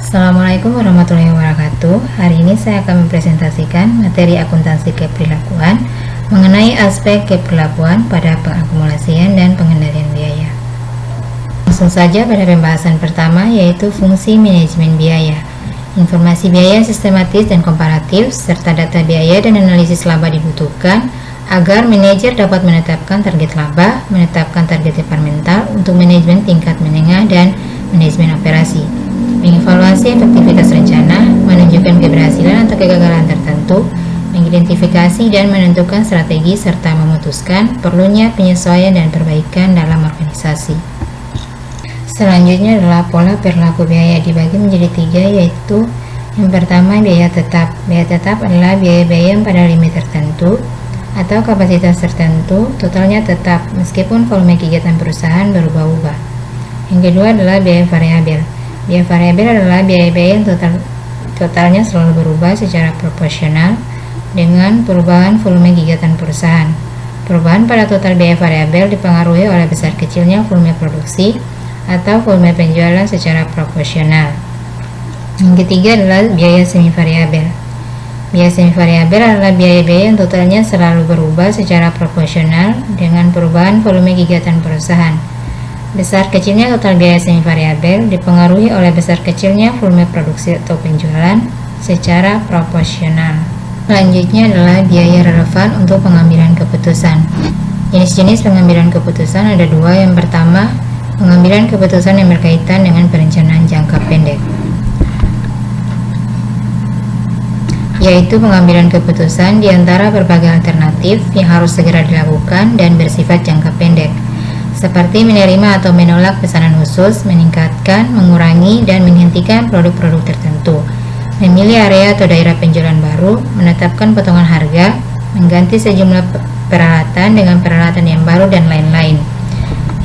Assalamualaikum warahmatullahi wabarakatuh. Hari ini saya akan mempresentasikan materi akuntansi keperilakuan mengenai aspek keperilakuan pada pengakumulasian dan pengendalian biaya. Langsung saja pada pembahasan pertama, yaitu fungsi manajemen biaya. Informasi biaya sistematis dan komparatif serta data biaya dan analisis laba dibutuhkan agar manajer dapat menetapkan target laba, menetapkan target departemental untuk manajemen tingkat menengah dan manajemen operasi, mengevaluasi efektivitas rencana, menunjukkan keberhasilan atau kegagalan tertentu, mengidentifikasi dan menentukan strategi serta memutuskan perlunya penyesuaian dan perbaikan dalam organisasi. Selanjutnya adalah pola perilaku biaya, dibagi menjadi 3, yaitu yang pertama biaya tetap. Biaya tetap adalah biaya-biaya yang pada limit tertentu atau kapasitas tertentu, totalnya tetap meskipun volume kegiatan perusahaan berubah-ubah. Yang kedua adalah biaya variabel. Biaya variabel adalah biaya-biaya yang totalnya selalu berubah secara proporsional dengan perubahan volume kegiatan perusahaan. Perubahan pada total biaya variabel dipengaruhi oleh besar kecilnya volume produksi atau volume penjualan secara proporsional. Yang ketiga adalah biaya semi variabel. Biaya semi variabel adalah biaya-biaya yang totalnya selalu berubah secara proporsional dengan perubahan volume kegiatan perusahaan. Besar kecilnya total biaya semi variabel dipengaruhi oleh besar kecilnya volume produksi atau penjualan secara proporsional. Selanjutnya adalah biaya relevan untuk pengambilan keputusan. Jenis-jenis pengambilan keputusan ada 2. Yang pertama, pengambilan keputusan yang berkaitan dengan perencanaan jangka pendek, yaitu pengambilan keputusan di antara berbagai alternatif yang harus segera dilakukan dan bersifat jangka pendek, seperti menerima atau menolak pesanan khusus, meningkatkan, mengurangi, dan menghentikan produk-produk tertentu, memilih area atau daerah penjualan baru, menetapkan potongan harga, mengganti sejumlah peralatan dengan peralatan yang baru, dan lain-lain.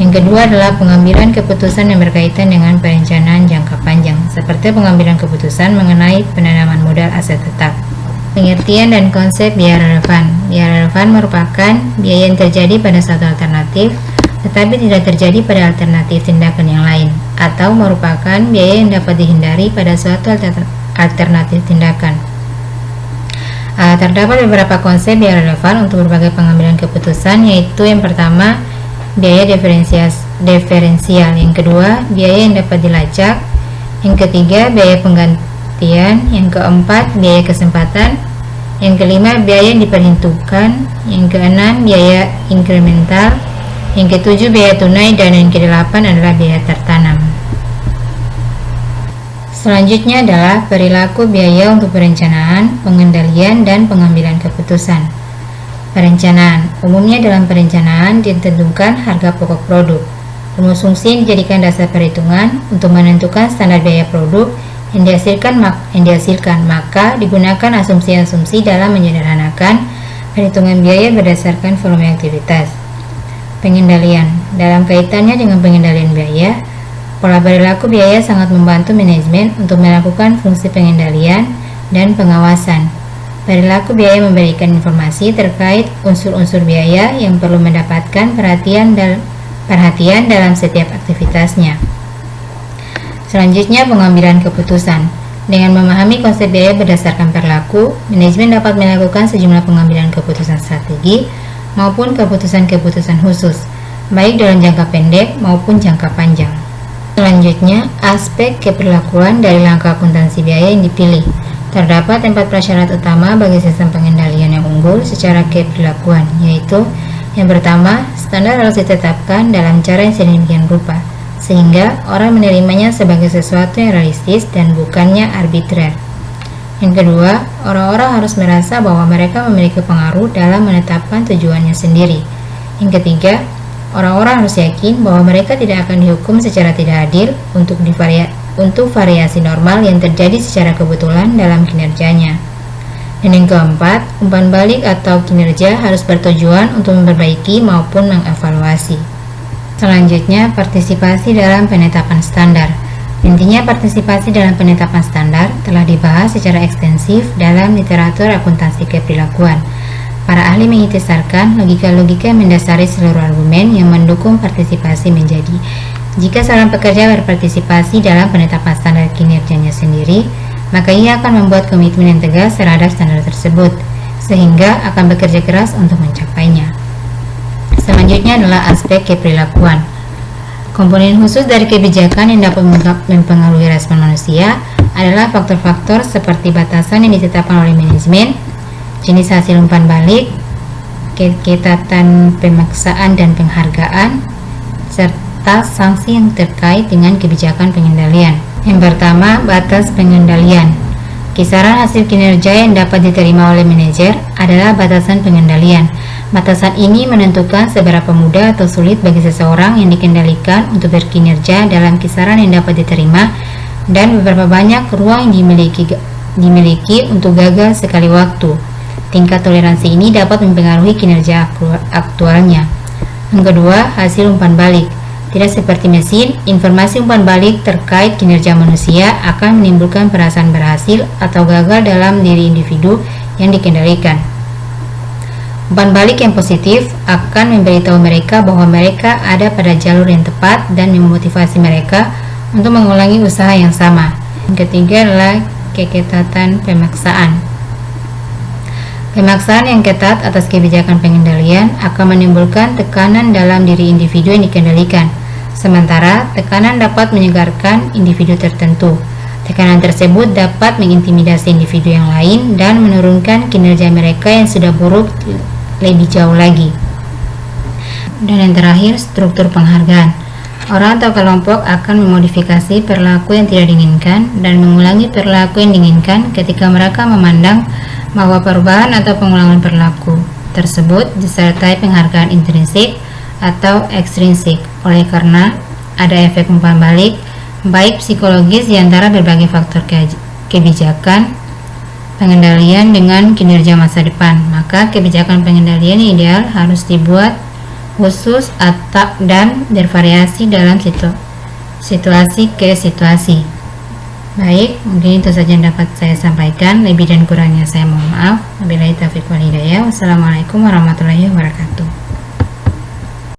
Yang kedua adalah pengambilan keputusan yang berkaitan dengan perencanaan jangka panjang, seperti pengambilan keputusan mengenai penanaman modal aset tetap. Pengertian dan konsep biaya relevan. Biaya relevan merupakan biaya yang terjadi pada satu alternatif tetapi tidak terjadi pada alternatif tindakan yang lain, atau merupakan biaya yang dapat dihindari pada suatu alternatif tindakan. Terdapat beberapa konsep biaya relevan untuk berbagai pengambilan keputusan, yaitu yang pertama, biaya diferensial, yang kedua, biaya yang dapat dilacak, yang ketiga, biaya penggantian, yang keempat, biaya kesempatan, yang kelima, biaya yang diperhitungkan, yang keenam, biaya inkremental, yang ketujuh, biaya tunai, dan yang kedelapan adalah biaya tertanam. Selanjutnya adalah perilaku biaya untuk perencanaan, pengendalian, dan pengambilan keputusan. Perencanaan. Umumnya dalam perencanaan ditentukan harga pokok produk. Rumus fungsi yang dijadikan dasar perhitungan untuk menentukan standar biaya produk yang dihasilkan, maka digunakan asumsi-asumsi dalam menyederhanakan perhitungan biaya berdasarkan volume aktivitas. Pengendalian. Dalam kaitannya dengan pengendalian biaya, pola perilaku biaya sangat membantu manajemen untuk melakukan fungsi pengendalian dan pengawasan. Perilaku biaya memberikan informasi terkait unsur-unsur biaya yang perlu mendapatkan perhatian dalam setiap aktivitasnya. Selanjutnya, pengambilan keputusan. Dengan memahami konsep biaya berdasarkan perilaku, manajemen dapat melakukan sejumlah pengambilan keputusan strategi maupun keputusan-keputusan khusus, baik dalam jangka pendek maupun jangka panjang. Selanjutnya, aspek keperilakuan dari langkah akuntansi biaya yang dipilih. Terdapat 4 prasyarat utama bagi sistem pengendalian yang unggul secara keperilakuan, yaitu yang pertama, standar harus ditetapkan dalam cara yang sedemikian rupa, sehingga orang menerimanya sebagai sesuatu yang realistis dan bukannya arbitrer. Yang kedua, orang-orang harus merasa bahwa mereka memiliki pengaruh dalam menetapkan tujuannya sendiri. Yang ketiga, orang-orang harus yakin bahwa mereka tidak akan dihukum secara tidak adil untuk variasi normal yang terjadi secara kebetulan dalam kinerjanya. Dan yang keempat, umpan balik atau kinerja harus bertujuan untuk memperbaiki maupun mengevaluasi. Selanjutnya, partisipasi dalam penetapan standar. Intinya, partisipasi dalam penetapan standar telah dibahas secara ekstensif dalam literatur akuntansi keperilakuan. Para ahli mengintisarkan logika-logika yang mendasari seluruh argumen yang mendukung partisipasi menjadi Jika seorang pekerja berpartisipasi dalam penetapan standar kinerjanya sendiri, maka ia akan membuat komitmen yang tegas terhadap standar tersebut, sehingga akan bekerja keras untuk mencapainya. Selanjutnya adalah aspek keperilakuan. Komponen khusus dari kebijakan yang dapat mempengaruhi respon manusia adalah faktor-faktor seperti batasan yang ditetapkan oleh manajemen, jenis hasil umpan balik, ketatan pemaksaan dan penghargaan, serta sanksi yang terkait dengan kebijakan pengendalian. Yang pertama, batas pengendalian. Kisaran hasil kinerja yang dapat diterima oleh manajer adalah batasan pengendalian. Batasan ini menentukan seberapa mudah atau sulit bagi seseorang yang dikendalikan untuk berkinerja dalam kisaran yang dapat diterima dan beberapa banyak ruang yang dimiliki untuk gagal sekali waktu. Tingkat toleransi ini dapat mempengaruhi kinerja aktualnya. Yang kedua, hasil umpan balik. Tidak seperti mesin, informasi umpan balik terkait kinerja manusia akan menimbulkan perasaan berhasil atau gagal dalam diri individu yang dikendalikan. Umpan balik yang positif akan memberitahu mereka bahwa mereka ada pada jalur yang tepat dan memotivasi mereka untuk mengulangi usaha yang sama. Yang ketiga adalah keketatan pemaksaan. Pemaksaan yang ketat atas kebijakan pengendalian akan menimbulkan tekanan dalam diri individu yang dikendalikan. Sementara tekanan dapat menyegarkan individu tertentu. Tekanan tersebut dapat mengintimidasi individu yang lain dan menurunkan kinerja mereka yang sudah buruk lebih jauh lagi. Dan yang terakhir, struktur penghargaan. Orang atau kelompok akan memodifikasi perilaku yang tidak diinginkan dan mengulangi perilaku yang diinginkan ketika mereka memandang bahwa perubahan atau pengulangan perilaku tersebut disertai penghargaan intrinsik atau ekstrinsik. Oleh karena ada efek umpan balik baik psikologis di antara berbagai faktor kebijakan pengendalian dengan kinerja masa depan, maka kebijakan pengendalian yang ideal harus dibuat khusus dan bervariasi dalam situasi ke situasi. Baik, mungkin itu saja yang dapat saya sampaikan. Lebih dan kurangnya saya mohon maaf. Wabillahi taufiq wal hidayah. Wassalamualaikum warahmatullahi wabarakatuh.